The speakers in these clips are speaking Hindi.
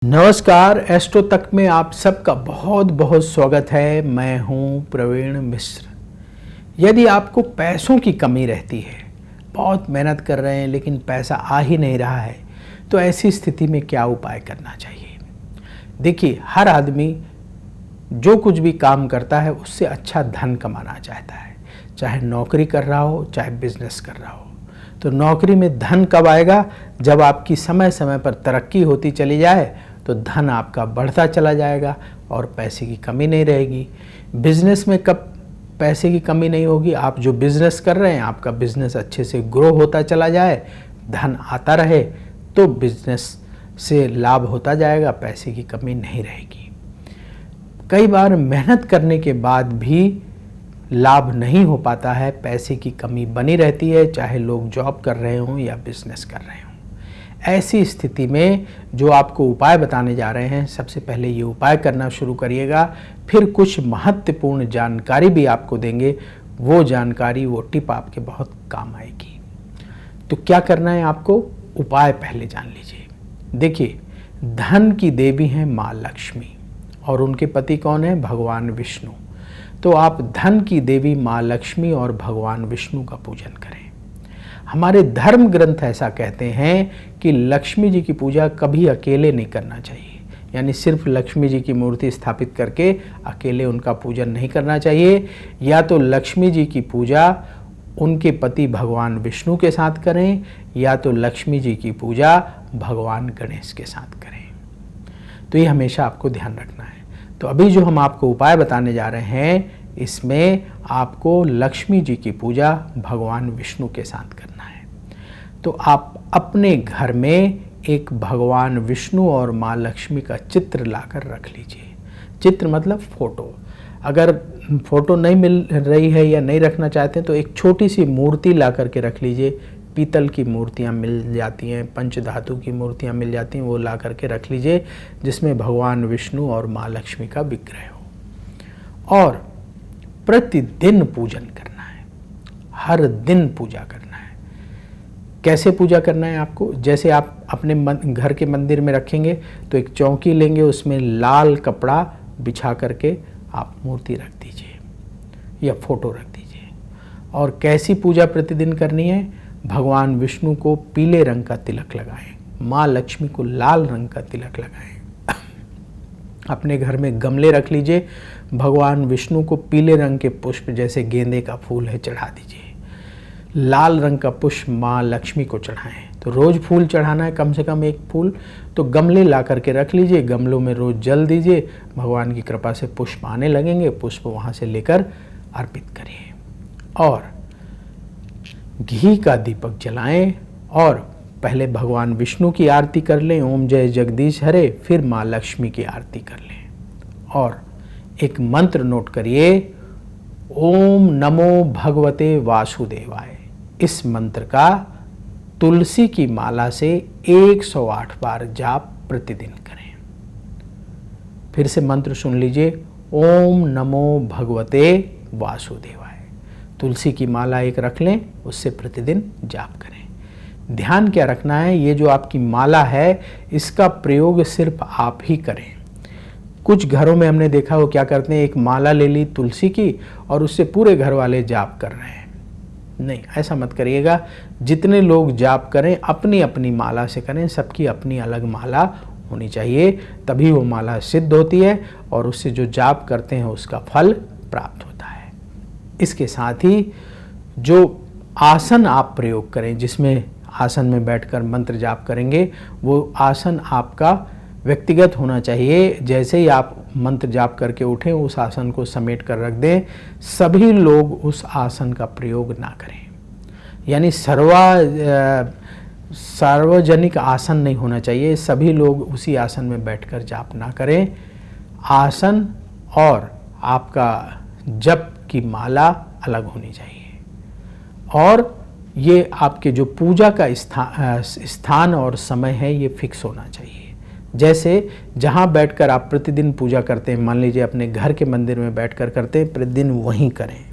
नमस्कार, एस्ट्रो तक में आप सबका बहुत बहुत स्वागत है। मैं हूं प्रवीण मिश्र। यदि आपको पैसों की कमी रहती है, बहुत मेहनत कर रहे हैं लेकिन पैसा आ ही नहीं रहा है, तो ऐसी स्थिति में क्या उपाय करना चाहिए? देखिए, हर आदमी जो कुछ भी काम करता है उससे अच्छा धन कमाना चाहता है, चाहे नौकरी कर रहा हो चाहे बिजनेस कर रहा हो। तो नौकरी में धन कब आएगा? जब आपकी समय समय पर तरक्की होती चली जाए तो धन आपका बढ़ता चला जाएगा और पैसे की कमी नहीं रहेगी। बिजनेस में कब पैसे की कमी नहीं होगी? आप जो बिजनेस कर रहे हैं, आपका बिजनेस अच्छे से ग्रो होता चला जाए, धन आता रहे, तो बिजनेस से लाभ होता जाएगा, पैसे की कमी नहीं रहेगी। कई बार मेहनत करने के बाद भी लाभ नहीं हो पाता है, पैसे की कमी बनी रहती है, चाहे लोग जॉब कर रहे हों या बिजनेस कर रहे हों। ऐसी स्थिति में जो आपको उपाय बताने जा रहे हैं, सबसे पहले ये उपाय करना शुरू करिएगा, फिर कुछ महत्वपूर्ण जानकारी भी आपको देंगे। वो जानकारी, वो टिप आपके बहुत काम आएगी। तो क्या करना है आपको? उपाय पहले जान लीजिए। देखिए, धन की देवी हैं माँ लक्ष्मी और उनके पति कौन है? भगवान विष्णु। तो आप धन की देवी माँ लक्ष्मी और भगवान विष्णु का पूजन करें। हमारे धर्म ग्रंथ ऐसा कहते हैं कि लक्ष्मी जी की पूजा कभी अकेले नहीं करना चाहिए, यानी सिर्फ लक्ष्मी जी की मूर्ति स्थापित करके अकेले उनका पूजन नहीं करना चाहिए। या तो लक्ष्मी जी की पूजा उनके पति भगवान विष्णु के साथ करें, या तो लक्ष्मी जी की पूजा भगवान गणेश के साथ करें। तो ये हमेशा आपको ध्यान रखना है। तो अभी जो हम आपको उपाय बताने जा रहे हैं, इसमें आपको लक्ष्मी जी की पूजा भगवान विष्णु के साथ करना है। तो आप अपने घर में एक भगवान विष्णु और माँ लक्ष्मी का चित्र लाकर रख लीजिए। चित्र मतलब फोटो। अगर फोटो नहीं मिल रही है या नहीं रखना चाहते हैं तो एक छोटी सी मूर्ति ला करके रख लीजिए। पीतल की मूर्तियाँ मिल जाती हैं, पंचधातु की मूर्तियाँ मिल जाती हैं, वो ला करके रख लीजिए जिसमें भगवान विष्णु और माँ लक्ष्मी का विग्रह हो। और प्रतिदिन पूजन करना है, हर दिन पूजा करना है। कैसे पूजा करना है आपको? जैसे आप अपने घर के मंदिर में रखेंगे तो एक चौकी लेंगे, उसमें लाल कपड़ा बिछा करके आप मूर्ति रख दीजिए या फोटो रख दीजिए। और कैसी पूजा प्रतिदिन करनी है? भगवान विष्णु को पीले रंग का तिलक लगाएं, माँ लक्ष्मी को लाल रंग का तिलक लगाएं। अपने घर में गमले रख लीजिए, भगवान विष्णु को पीले रंग के पुष्प, जैसे गेंदे का फूल है, चढ़ा दीजिए। लाल रंग का पुष्प माँ लक्ष्मी को चढ़ाएं। तो रोज़ फूल चढ़ाना है, कम से कम एक फूल। तो गमले ला करके रख लीजिए, गमलों में रोज़ जल दीजिए, भगवान की कृपा से पुष्प आने लगेंगे, पुष्प वहाँ से लेकर अर्पित करिए। और घी का दीपक जलाएं और पहले भगवान विष्णु की आरती कर लें, ओम जय जगदीश हरे, फिर माँ लक्ष्मी की आरती कर लें। और एक मंत्र नोट करिए, ओम नमो भगवते वासुदेवाय। इस मंत्र का तुलसी की माला से 108 बार जाप प्रतिदिन करें। फिर से मंत्र सुन लीजिए, ओम नमो भगवते वासुदेवाय। तुलसी की माला एक रख लें, उससे प्रतिदिन जाप करें। ध्यान क्या रखना है? ये जो आपकी माला है, इसका प्रयोग सिर्फ आप ही करें। कुछ घरों में हमने देखा वो क्या करते हैं, एक माला ले ली तुलसी की और उससे पूरे घर वाले जाप कर रहे हैं। नहीं, ऐसा मत करिएगा। जितने लोग जाप करें अपनी अपनी माला से करें, सबकी अपनी अलग माला होनी चाहिए, तभी वो माला सिद्ध होती है और उससे जो जाप करते हैं उसका फल प्राप्त होता है। इसके साथ ही जो आसन आप प्रयोग करें, जिसमें आसन में बैठकर मंत्र जाप करेंगे, वो आसन आपका व्यक्तिगत होना चाहिए। जैसे ही आप मंत्र जाप करके उठें, उस आसन को समेट कर रख दें। सभी लोग उस आसन का प्रयोग ना करें, यानी सार्वजनिक आसन नहीं होना चाहिए। सभी लोग उसी आसन में बैठकर जाप ना करें। आसन और आपका जप की माला अलग होनी चाहिए। और ये आपके जो पूजा का स्थान और समय है, ये फिक्स होना चाहिए। जैसे जहाँ बैठकर आप प्रतिदिन पूजा करते हैं, मान लीजिए अपने घर के मंदिर में बैठकर करते हैं, प्रतिदिन वहीं करें।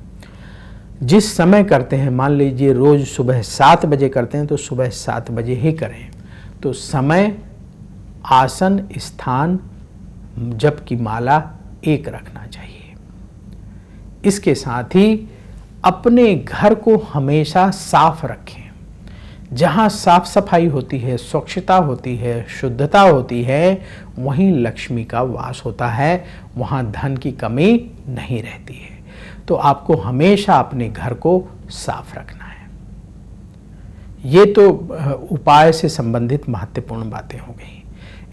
जिस समय करते हैं, मान लीजिए रोज़ सुबह 7 बजे करते हैं तो सुबह 7 बजे ही करें। तो समय आसन स्थान जप की माला एक रखना चाहिए। इसके साथ ही अपने घर को हमेशा साफ रखें। जहाँ साफ सफाई होती है, स्वच्छता होती है, शुद्धता होती है, वहीं लक्ष्मी का वास होता है, वहाँ धन की कमी नहीं रहती है। तो आपको हमेशा अपने घर को साफ रखना है। ये तो उपाय से संबंधित महत्वपूर्ण बातें हो गई।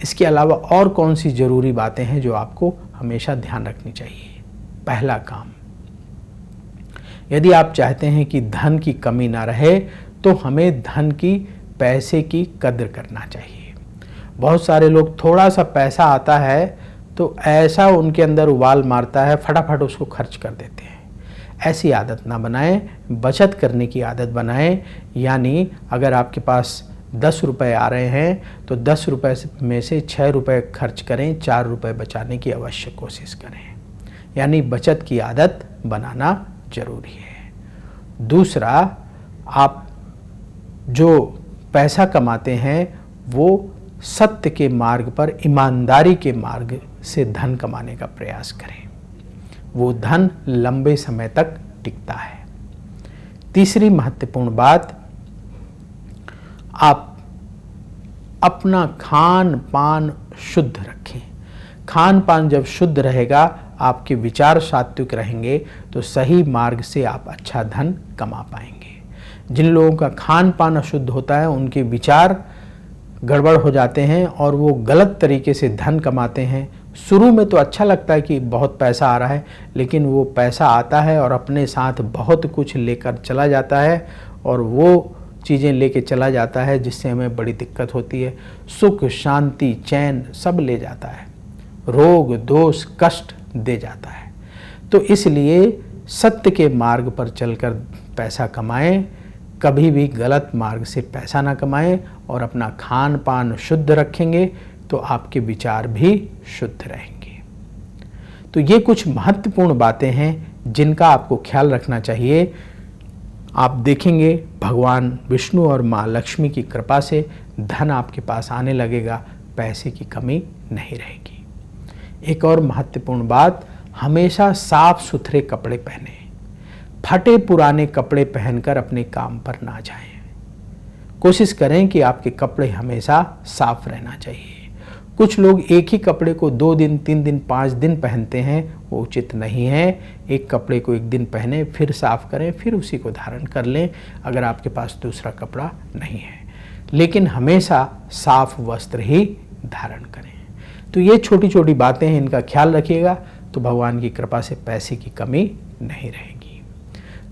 इसके अलावा और कौन सी जरूरी बातें हैं जो आपको हमेशा ध्यान रखनी चाहिए? पहला काम, यदि आप चाहते हैं कि धन की कमी ना रहे तो हमें धन की, पैसे की कद्र करना चाहिए। बहुत सारे लोग थोड़ा सा पैसा आता है तो ऐसा उनके अंदर उबाल मारता है, फटाफट उसको खर्च कर देते हैं। ऐसी आदत ना बनाएं, बचत करने की आदत बनाएं। यानी अगर आपके पास 10 रुपए आ रहे हैं तो 10 रुपए में से 6 रुपए खर्च करें, 4 रुपए बचाने की अवश्य कोशिश करें। यानी बचत की आदत बनाना जरूरी है। दूसरा, आप जो पैसा कमाते हैं वो सत्य के मार्ग पर, ईमानदारी के मार्ग से धन कमाने का प्रयास करें। वो धन लंबे समय तक टिकता है। तीसरी महत्वपूर्ण बात, आप अपना खान पान शुद्ध रखें। खान पान जब शुद्ध रहेगा, आपके विचार सात्विक रहेंगे तो सही मार्ग से आप अच्छा धन कमा पाएंगे। जिन लोगों का खान पान अशुद्ध होता है उनके विचार गड़बड़ हो जाते हैं और वो गलत तरीके से धन कमाते हैं। शुरू में तो अच्छा लगता है कि बहुत पैसा आ रहा है, लेकिन वो पैसा आता है और अपने साथ बहुत कुछ लेकर चला जाता है और वो चीज़ें लेके चला जाता है जिससे हमें बड़ी दिक्कत होती है। सुख, शांति, चैन सब ले जाता है, रोग, दोष, कष्ट दे जाता है। तो इसलिए सत्य के मार्ग पर चलकर पैसा कमाएं, कभी भी गलत मार्ग से पैसा ना कमाएं और अपना खान पान शुद्ध रखेंगे तो आपके विचार भी शुद्ध रहेंगे। तो ये कुछ महत्वपूर्ण बातें हैं जिनका आपको ख्याल रखना चाहिए। आप देखेंगे भगवान विष्णु और माँ लक्ष्मी की कृपा से धन आपके पास आने लगेगा, पैसे की कमी नहीं रहेगी। एक और महत्वपूर्ण बात, हमेशा साफ सुथरे कपड़े पहने। फटे पुराने कपड़े पहनकर अपने काम पर ना जाएं। कोशिश करें कि आपके कपड़े हमेशा साफ रहना चाहिए। कुछ लोग एक ही कपड़े को 2 दिन, 3 दिन, 5 दिन पहनते हैं, वो उचित नहीं है। एक कपड़े को एक दिन पहने, फिर साफ करें, फिर उसी को धारण कर लें अगर आपके पास दूसरा कपड़ा नहीं है। लेकिन हमेशा साफ वस्त्र ही धारण करें। तो ये छोटी छोटी बातें हैं, इनका ख्याल रखिएगा तो भगवान की कृपा से पैसे की कमी नहीं रहेगी।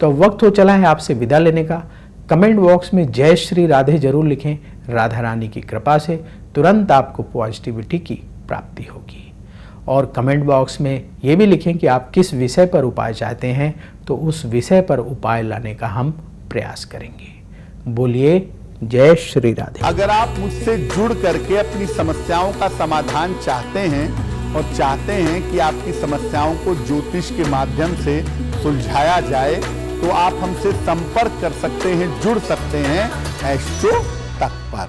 तो वक्त हो चला है आपसे विदा लेने का। कमेंट बॉक्स में जय श्री राधे जरूर लिखें। राधा रानी की कृपा से तुरंत आपको पॉजिटिविटी की प्राप्ति होगी। और कमेंट बॉक्स में ये भी लिखें कि आप किस विषय पर उपाय चाहते हैं, तो उस विषय पर उपाय लाने का हम प्रयास करेंगे। बोलिए जय श्री राधे। अगर आप मुझसे जुड़ करके अपनी समस्याओं का समाधान चाहते हैं और चाहते हैं कि आपकी समस्याओं को ज्योतिष के माध्यम से सुलझाया जाए, तो आप हमसे संपर्क कर सकते हैं, जुड़ सकते हैं एस्ट्रो तक पर।